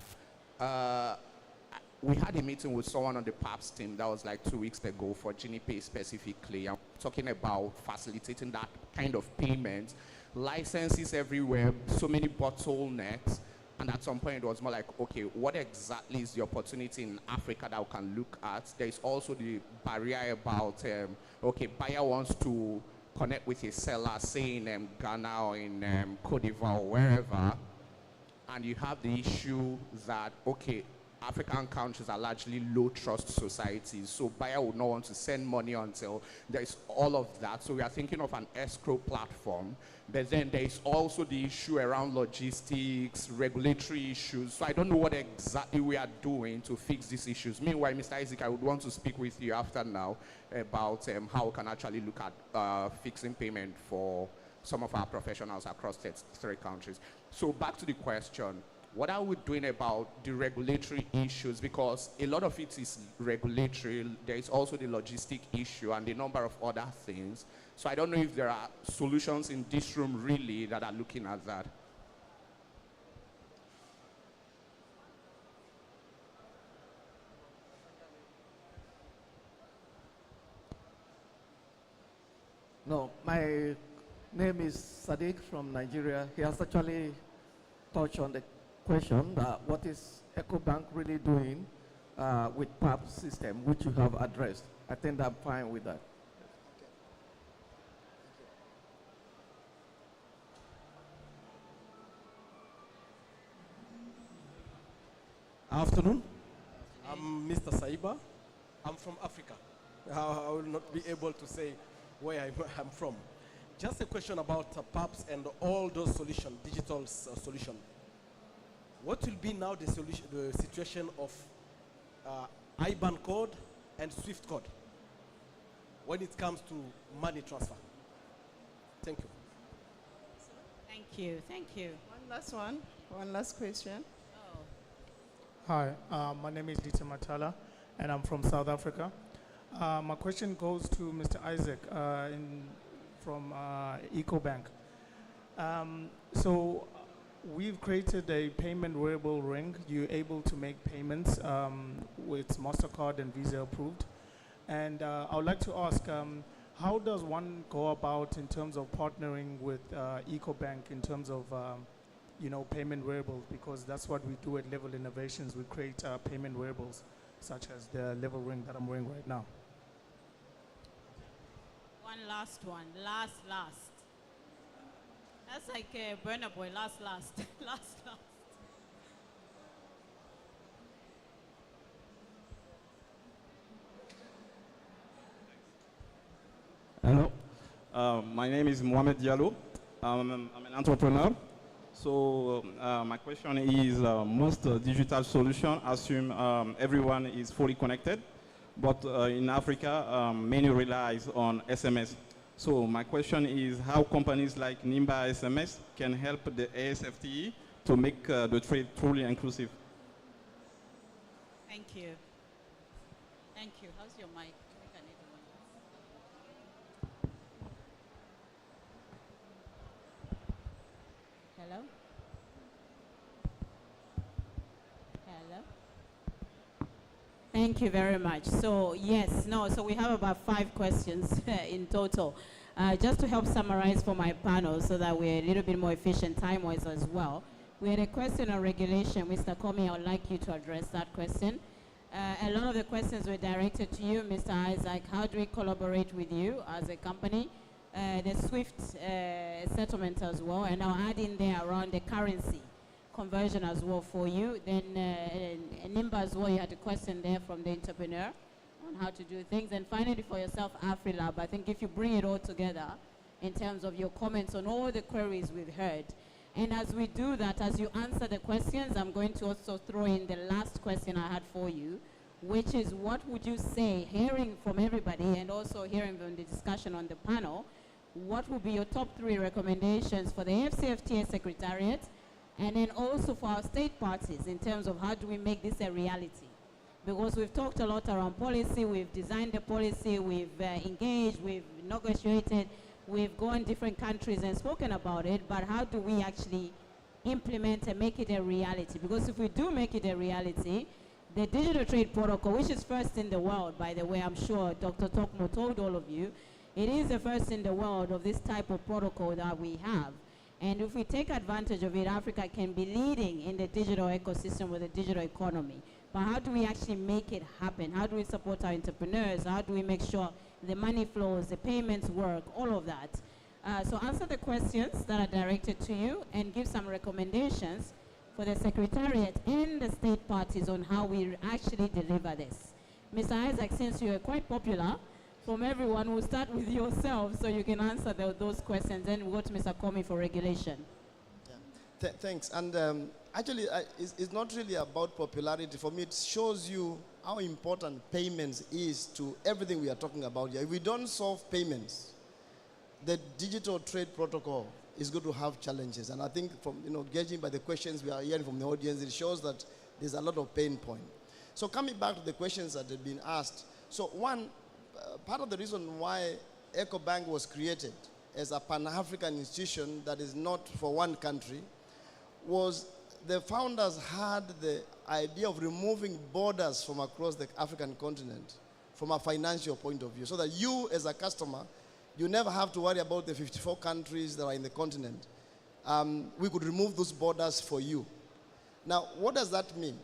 We had a meeting with someone on the PAPS team that was like 2 weeks ago for Genie Pay specifically. I'm talking about facilitating that kind of payment. Licenses everywhere, so many bottlenecks. And at some point it was more like, okay, what exactly is the opportunity in Africa that we can look at? There is also the barrier about, okay, buyer wants to connect with a seller, say in Ghana or in Cote d'Ivoire or wherever. And you have the issue that, okay, African countries are largely low trust societies, so buyer would not want to send money until there is all of that. So we are thinking of an escrow platform, but then there is also the issue around logistics, regulatory issues. So I don't know what exactly we are doing to fix these issues. Meanwhile, Mr. Isaac, I would want to speak with you after now about how we can actually look at fixing payment for some of our professionals across 3 countries. So back to the question. what are we doing about the regulatory issues? Because a lot of it is regulatory. There is also the logistic issue and a number of other things. So I don't know if there are solutions in this room really that are looking at that. No, my name is Sadiq from Nigeria. He has actually touched on the question that what is EcoBank really doing with PAP system, which you have addressed. I think I'm fine with that. Afternoon. I'm Mr. Saiba. I'm from Africa. I will not be able to say where I'm from. Just a question about PAPs and all those solutions, digital solution. What will be now the solution, the situation of IBAN code and SWIFT code when it comes to money transfer? Thank you. Thank you. Thank you. One last question. Hi, my name is Lita Matala, and I'm from South Africa. My question goes to Mr. Isaac from EcoBank. So we've created a payment wearable ring. You're able to make payments with MasterCard and Visa approved. And I would like to ask, how does one go about in terms of partnering with EcoBank in terms of payment wearables? Because that's what we do at Level Innovations. We create payment wearables, such as the Level ring that I'm wearing right now. One. Last. That's like a burner boy. Last. Last. Hello. My name is Mohamed Diallo. I'm an entrepreneur. So my question is, most digital solutions assume everyone is fully connected, but in Africa, many relies on SMS. So my question is how companies like Nimba SMS can help the AfCFTA to make the trade truly inclusive. Thank you. How's your mic? Hello? Thank you very much. So so we have about 5 questions in total. Just to help summarize for my panel so that we're a little bit more efficient time-wise as well. We had a question on regulation. Mr. Comey, I would like you to address that question. A lot of the questions were directed to you, Mr. Isaac. How do we collaborate with you as a company? The SWIFT settlement as well, and I'll add in there around the currency conversion as well for you. Then Nimba as well, you had a question there from the entrepreneur on how to do things. And finally for yourself, AfriLab, I think if you bring it all together in terms of your comments on all the queries we've heard. And as we do that, as you answer the questions, I'm going to also throw in the last question I had for you, which is what would you say, hearing from everybody and also hearing from the discussion on the panel, what would be your top 3 recommendations for the AfCFTA Secretariat and then also for our state parties in terms of how do we make this a reality? Because we've talked a lot around policy, we've designed the policy, we've engaged, we've negotiated, we've gone different countries and spoken about it, but how do we actually implement and make it a reality? Because if we do make it a reality, the digital trade protocol, which is first in the world, by the way, I'm sure Dr. Tokmo told all of you, it is the first in the world of this type of protocol that we have. And if we take advantage of it, Africa can be leading in the digital ecosystem with the digital economy. But how do we actually make it happen? How do we support our entrepreneurs? How do we make sure the money flows, the payments work, all of that? So answer the questions that are directed to you and give some recommendations for the Secretariat and the state parties on how we actually deliver this. Mr. Isaac, since you are quite popular, from everyone, we'll start with yourself so you can answer those questions. Then we'll go to Mr. Comey for regulation. Yeah. Thanks. And actually, it's not really about popularity. For me, it shows you how important payments is to everything we are talking about here. If we don't solve payments, the digital trade protocol it's going to have challenges. And I think from, judging by the questions we are hearing from the audience, it shows that there's a lot of pain point. So coming back to the questions that have been asked. So one, part of the reason why EcoBank was created as a Pan-African institution that is not for one country was the founders had the idea of removing borders from across the African continent from a financial point of view, so that you as a customer, you never have to worry about the 54 countries that are in the continent. We could remove those borders for you. Now, what does that mean?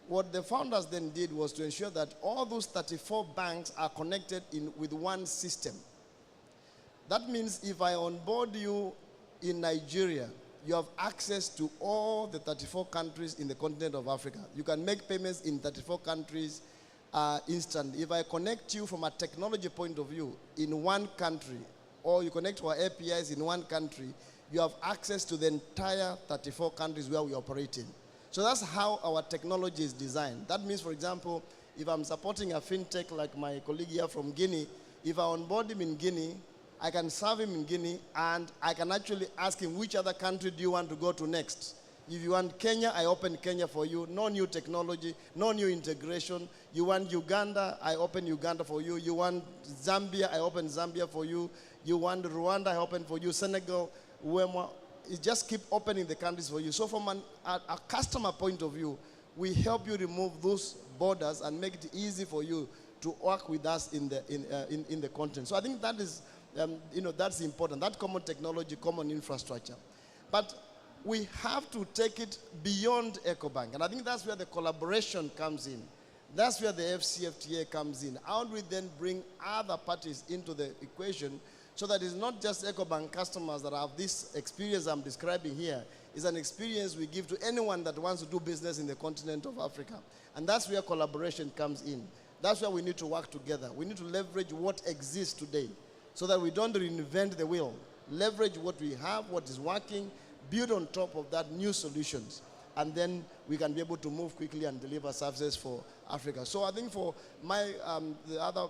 What the founders then did was to ensure that all those 34 banks are connected with one system. That means if I onboard you in Nigeria, you have access to all the 34 countries in the continent of Africa. You can make payments in 34 countries instantly. If I connect you from a technology point of view in one country, or you connect to our APIs in one country, you have access to the entire 34 countries where we operate in. So that's how our technology is designed. That means, for example, if I'm supporting a fintech like my colleague here from Guinea, if I onboard him in Guinea, I can serve him in Guinea, and I can actually ask him, which other country do you want to go to next? If you want Kenya, I open Kenya for you. No new technology, no new integration. You want Uganda, I open Uganda for you. You want Zambia, I open Zambia for you. You want Rwanda, I open for you. Senegal, Wema, it just keep opening the countries for you. So from a customer point of view, we help you remove those borders and make it easy for you to work with us in the content. So I think that is, that's important. That common technology, common infrastructure. But we have to take it beyond EcoBank. And I think that's where the collaboration comes in. That's where the AfCFTA comes in. How do we then bring other parties into the equation so that it's not just EcoBank customers that have this experience I'm describing here. It's an experience we give to anyone that wants to do business in the continent of Africa. And that's where collaboration comes in. That's where we need to work together. We need to leverage what exists today so that we don't reinvent the wheel. Leverage what we have, what is working, build on top of that new solutions, and then we can be able to move quickly and deliver services for Africa. So I think for the other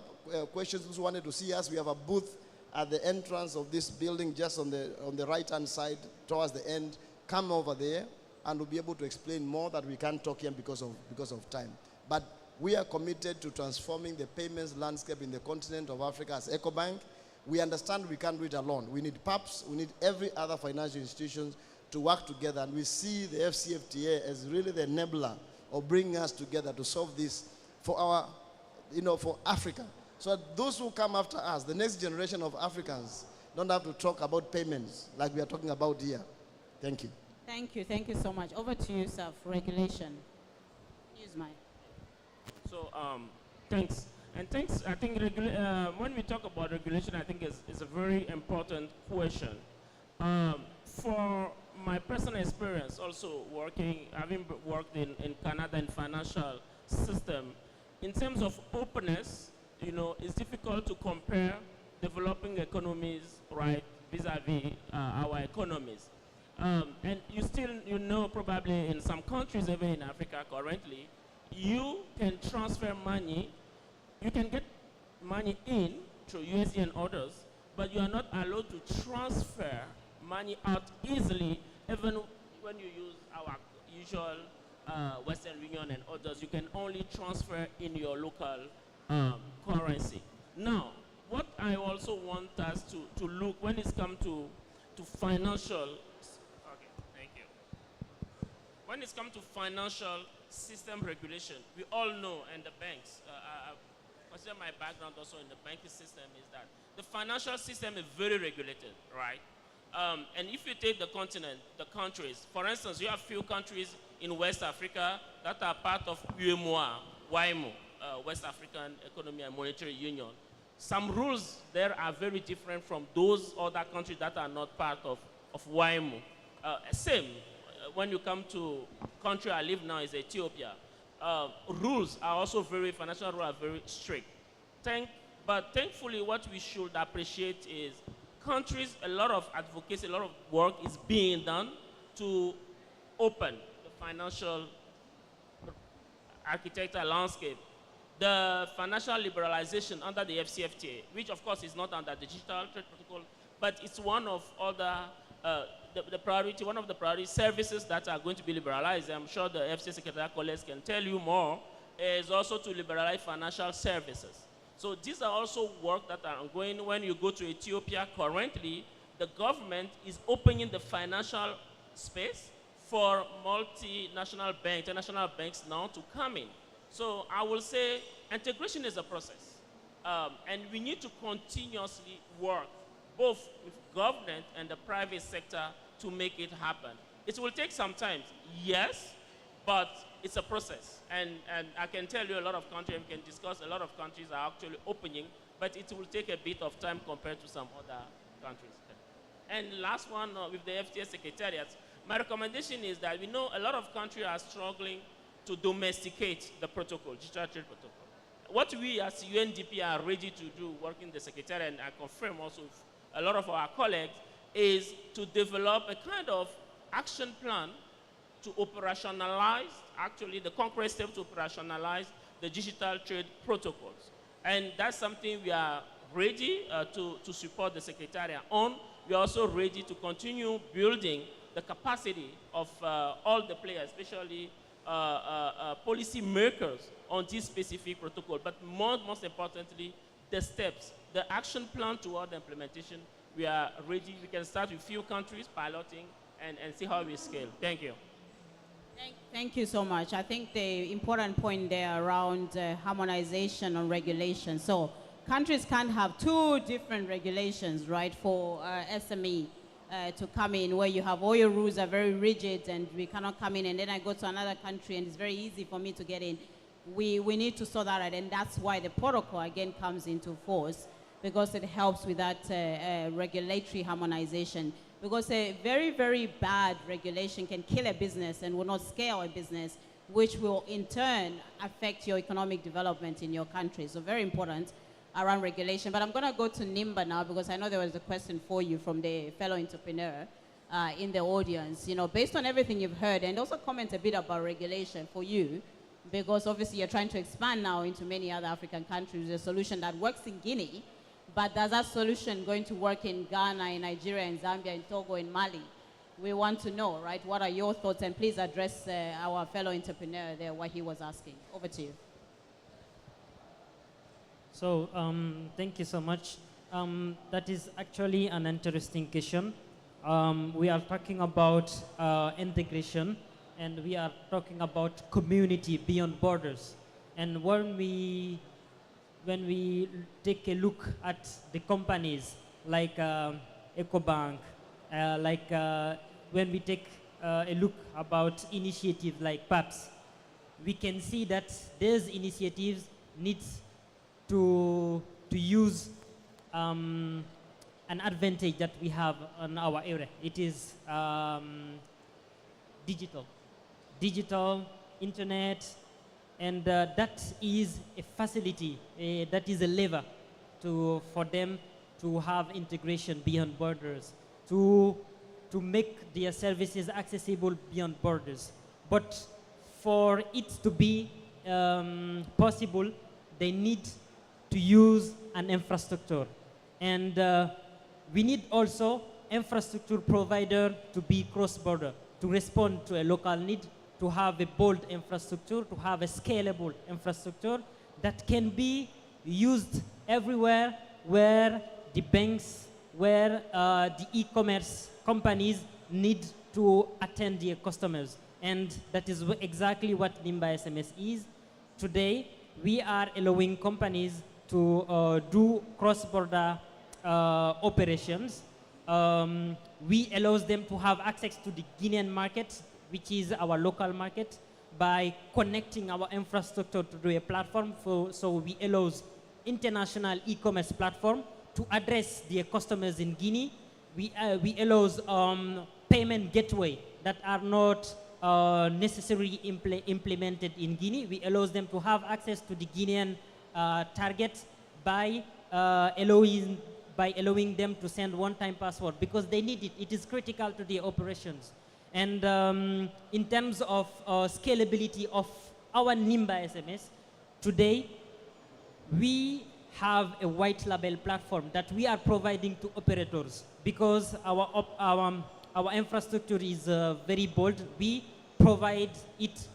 questions, those who wanted to see us, we have a booth at the entrance of this building, just on the right-hand side, towards the end. Come over there, and we'll be able to explain more that we can't talk here because of time. But we are committed to transforming the payments landscape in the continent of Africa as EcoBank. We understand we can't do it alone. We need PAPs, we need every other financial institution to work together, and we see the AfCFTA as really the enabler of bringing us together to solve this for our, for Africa. So that those who come after us, the next generation of Africans, don't have to talk about payments like we are talking about here. Thank you. Thank you so much. Over to you, sir, for regulation. Use mine. So, thanks. And thanks, I think when we talk about regulation, I think it's a very important question. For my personal experience, also having worked in Canada in financial system, in terms of openness, it's difficult to compare developing economies, right, vis-a-vis our economies. And you know probably in some countries, even in Africa currently, you can transfer money. You can get money in through USD and others, but you are not allowed to transfer money out easily, even when you use our usual Western Union and others. You can only transfer in your local currency. Now, what I also want us to look when it's come to financial, when it's come to financial system regulation, we all know, and the banks, consider my background also in the banking system, is that the financial system is very regulated, right? And if you take the continent, the countries, for instance, you have few countries in West Africa that are part of WAIMO, West African Economic and Monetary Union. Some rules there are very different from those other countries that are not part of WAIMO. Same, when you come to country I live now is Ethiopia. Rules are also financial rules are very strict. But thankfully what we should appreciate is countries, a lot of advocacy, a lot of work is being done to open the financial architecture landscape. The financial liberalization under the AfCFTA, which of course is not under the digital trade protocol, but it's one of other the priority, one of the priority services that are going to be liberalized, I'm sure the FCA Secretary colleagues can tell you more, is also to liberalize financial services. So these are also work that are ongoing. When you go to Ethiopia currently, the government is opening the financial space for multinational banks, international banks now to come in. So I will say integration is a process. And we need to continuously work both with government and the private sector to make it happen. It will take some time, yes, but it's a process. And I can tell you a lot of countries, we can discuss, a lot of countries are actually opening, but it will take a bit of time compared to some other countries. And last one, with the FTA Secretariat, my recommendation is that we know a lot of countries are struggling to domesticate the protocol, digital trade protocol. What we as UNDP are ready to do, working the Secretariat, and I confirm also with a lot of our colleagues, is to develop a kind of action plan to operationalize, actually the concrete steps to operationalize the digital trade protocols. And that's something we are ready to support the Secretariat on. We are also ready to continue building the capacity of all the players, especially policy makers on this specific protocol. But most importantly, the steps, the action plan toward the implementation, we are ready. We can start with few countries piloting and see how we scale. Thank you. Thank you so much. I think the important point there around harmonization on regulation. So countries can't have two different regulations, right, for SME to come in, where you have all your rules are very rigid and we cannot come in, and then I go to another country and it's very easy for me to get in. We need to sort that out, and that's why the protocol again comes into force, because it helps with that regulatory harmonization. Because a very, very bad regulation can kill a business and will not scale a business, which will in turn affect your economic development in your country. So very important around regulation. But I'm going to go to Nimba now, because I know there was a question for you from the fellow entrepreneur in the audience. You know, based on everything you've heard, and also comment a bit about regulation for you, because obviously you're trying to expand now into many other African countries, a solution that works in Guinea. But does that solution going to work in Ghana, in Nigeria, in Zambia, in Togo, in Mali? We want to know, right? What are your thoughts? And please address our fellow entrepreneur there, what he was asking. Over to you. So thank you so much. That is actually an interesting question. We are talking about integration, and we are talking about community beyond borders. And when we take a look at the companies like EcoBank, when we take a look about initiatives like PAPS, we can see that these initiatives need to use an advantage that we have on our area. It is digital, internet, and that is a facility, that is a lever for them to have integration beyond borders, to make their services accessible beyond borders. But for it to be possible, they need to use an infrastructure. And we need also infrastructure provider to be cross-border, to respond to a local need, to have a bold infrastructure, to have a scalable infrastructure that can be used everywhere where the banks, where the e-commerce companies need to attend their customers. And that is exactly what Nimba SMS is. Today, we are allowing companies to do cross-border operations. We allow them to have access to the Guinean market, which is our local market, by connecting our infrastructure to do a platform. So we allow international e-commerce platform to address their customers in Guinea. We allow payment gateway that are not necessarily implemented in Guinea. We allow them to have access to the Guinean target by allowing them to send one-time password, because they need it. It is critical to their operations. And in terms of scalability of our Nimba SMS, today we have a white label platform that we are providing to operators, because our infrastructure is very bold. We provide it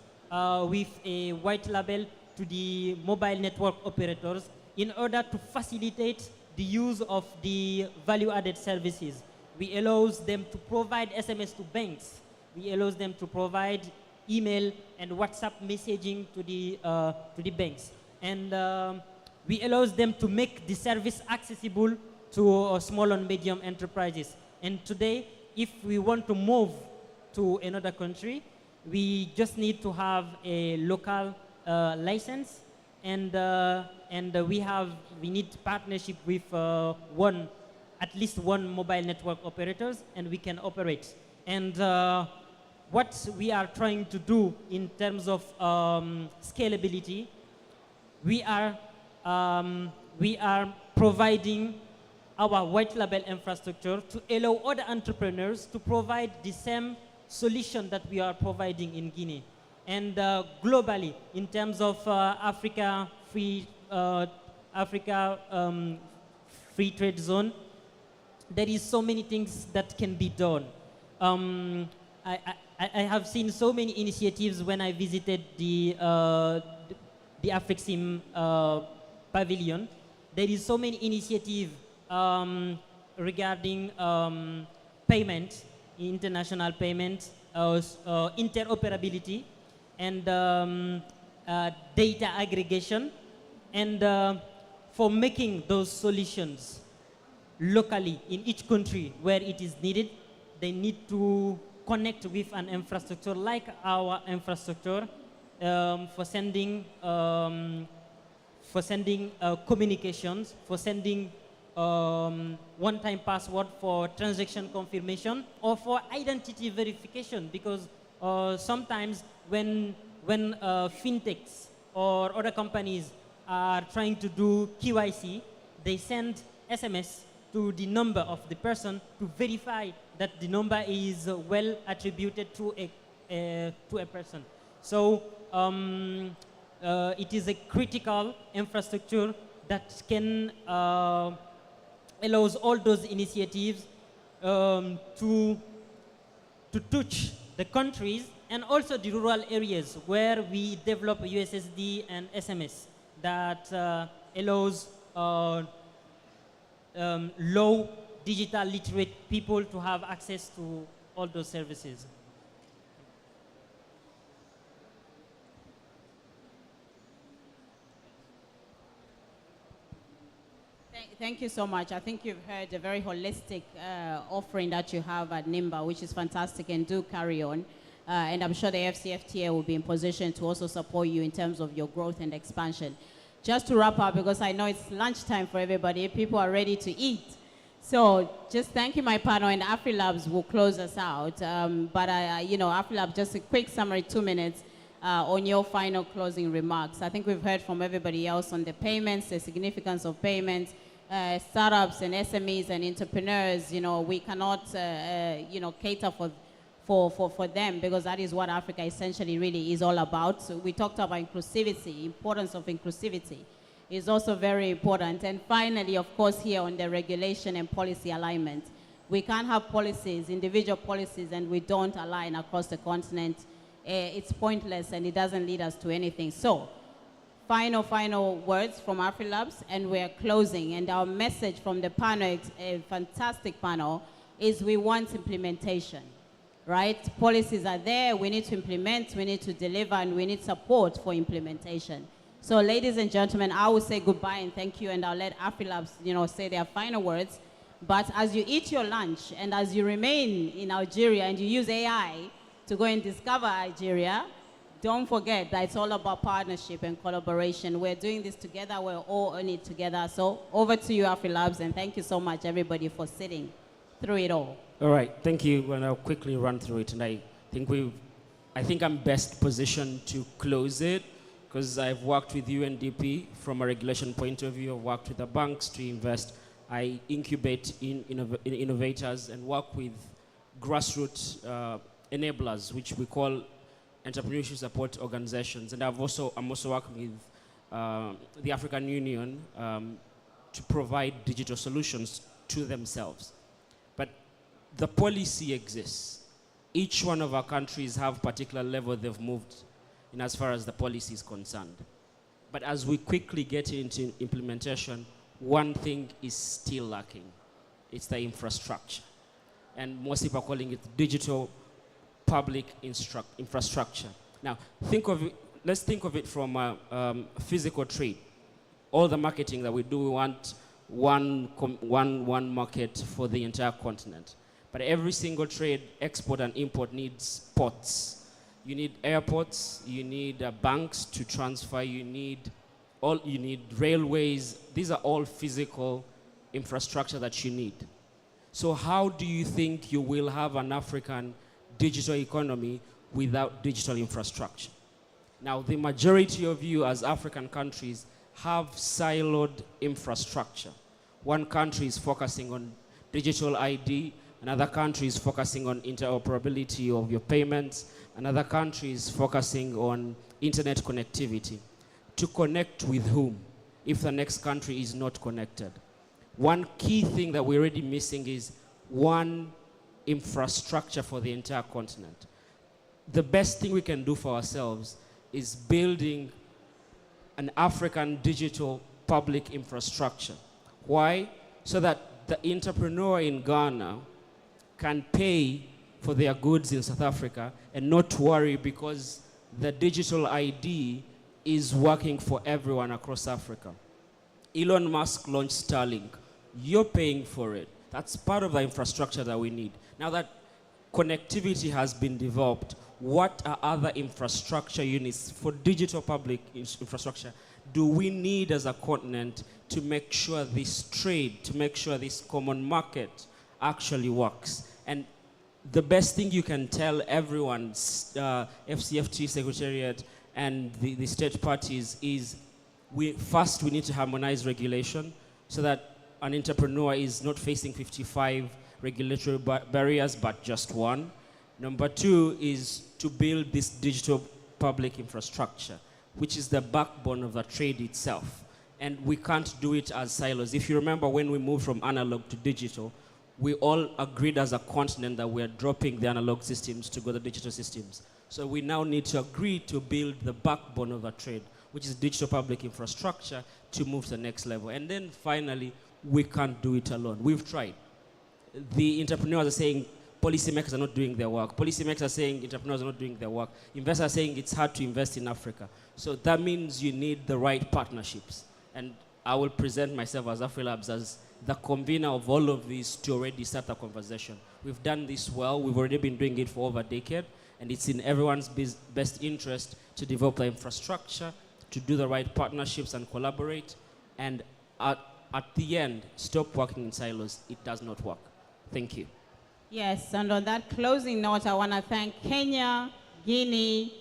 with a white label to the mobile network operators in order to facilitate the use of the value-added services. We allow them to provide SMS to banks. We allow them to provide email and WhatsApp messaging to the banks. And we allow them to make the service accessible to small and medium enterprises. And today, if we want to move to another country, we just need to have a local license, and we need partnership with at least one mobile network operators, and we can operate. And what we are trying to do in terms of scalability, we are providing our white label infrastructure to allow other entrepreneurs to provide the same solution that we are providing in Guinea. And globally, in terms of Africa free trade zone, there is so many things that can be done. I have seen so many initiatives when I visited the AfCFTA pavilion. There is so many initiatives regarding payment, international payment, interoperability, and data aggregation, and for making those solutions locally in each country where it is needed, they need to connect with an infrastructure like our infrastructure for sending communications, for sending one-time password for transaction confirmation, or for identity verification, because sometimes when fintechs or other companies are trying to do QIC, they send SMS to the number of the person to verify that the number is well attributed to a person. So it is a critical infrastructure that can allows all those initiatives to touch the countries and also the rural areas where we develop USSD and SMS that allows low digital literate people to have access to all those services. Thank you so much. I think you've heard a very holistic offering that you have at NIMBA, which is fantastic, and do carry on. And I'm sure the AfCFTA will be in position to also support you in terms of your growth and expansion. Just to wrap up, because I know it's lunchtime for everybody, people are ready to eat. So just thank you, my panel, and AfriLabs will close us out. AfriLabs, just a quick summary, 2 minutes, on your final closing remarks. I think we've heard from everybody else on the payments, the significance of payments, startups and SMEs and entrepreneurs. We cannot, cater for them, because that is what Africa essentially really is all about. So we talked about inclusivity, importance of inclusivity is also very important. And finally, of course, here on the regulation and policy alignment, we can't have policies, individual policies, and we don't align across the continent. It's pointless and it doesn't lead us to anything. So final words from AfriLabs, and we're closing. And our message from the panel, a fantastic panel, is we want implementation, right? Policies are there, we need to implement, we need to deliver, and we need support for implementation. So ladies and gentlemen, I will say goodbye and thank you, and I'll let AfriLabs, say their final words. But as you eat your lunch, and as you remain in Algeria, and you use AI to go and discover Algeria, don't forget that it's all about partnership and collaboration. We're doing this together, we're all in it together. So over to you, AfriLabs, and thank you so much, everybody, for sitting through it all. All right, thank you. And I'll quickly run through it. And I think I'm best positioned to close it, because I've worked with UNDP from a regulation point of view. I've worked with the banks to invest. I incubate in innovators and work with grassroots enablers, which we call entrepreneurship support organizations. And I'm also working with the African Union to provide digital solutions to themselves. But the policy exists. Each one of our countries have particular level they've moved in as far as the policy is concerned. But as we quickly get into implementation, one thing is still lacking. It's the infrastructure. And most people are calling it digital public infrastructure. Now, let's think of it from physical trade. All the marketing that we do, we want one market for the entire continent. But every single trade, export and import, needs ports. You need airports, you need banks to transfer, you need railways. These are all physical infrastructure that you need. So how do you think you will have an African digital economy without digital infrastructure? Now, the majority of you as African countries have siloed infrastructure. One country is focusing on digital ID, another country is focusing on interoperability of your payments, another country is focusing on internet connectivity. To connect with whom if the next country is not connected? One key thing that we're already missing is one infrastructure for the entire continent. The best thing we can do for ourselves is building an African digital public infrastructure. Why? So that the entrepreneur in Ghana can pay for their goods in South Africa and not worry because the digital ID is working for everyone across Africa. Elon Musk launched Starlink. You're paying for it. That's part of the infrastructure that we need. Now that connectivity has been developed, what are other infrastructure units for digital public infrastructure do we need as a continent to make sure this trade, to make sure this common market actually works? And the best thing you can tell everyone, AfCFTA Secretariat and the state parties, is we need to harmonize regulation so that an entrepreneur is not facing 55 regulatory barriers, but just one. Number two is to build this digital public infrastructure, which is the backbone of the trade itself. And we can't do it as silos. If you remember when we moved from analog to digital, we all agreed as a continent that we're dropping the analog systems to go to digital systems. So we now need to agree to build the backbone of the trade, which is digital public infrastructure, to move to the next level. And then finally, we can't do it alone. We've tried. The entrepreneurs are saying policymakers are not doing their work. Policymakers are saying entrepreneurs are not doing their work. Investors are saying it's hard to invest in Africa. So that means you need the right partnerships. And I will present myself as AfriLabs as the convener of all of these to already start the conversation. We've done this well. We've already been doing it for over a decade. And it's in everyone's best interest to develop the infrastructure, to do the right partnerships and collaborate. And at the end, stop working in silos. It does not work. Thank you. Yes, and on that closing note, I want to thank Kenya, Guinea,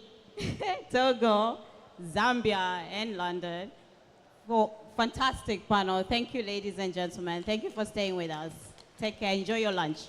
Togo, Zambia, and London for fantastic panel. Thank you, ladies and gentlemen. Thank you for staying with us. Take care. Enjoy your lunch.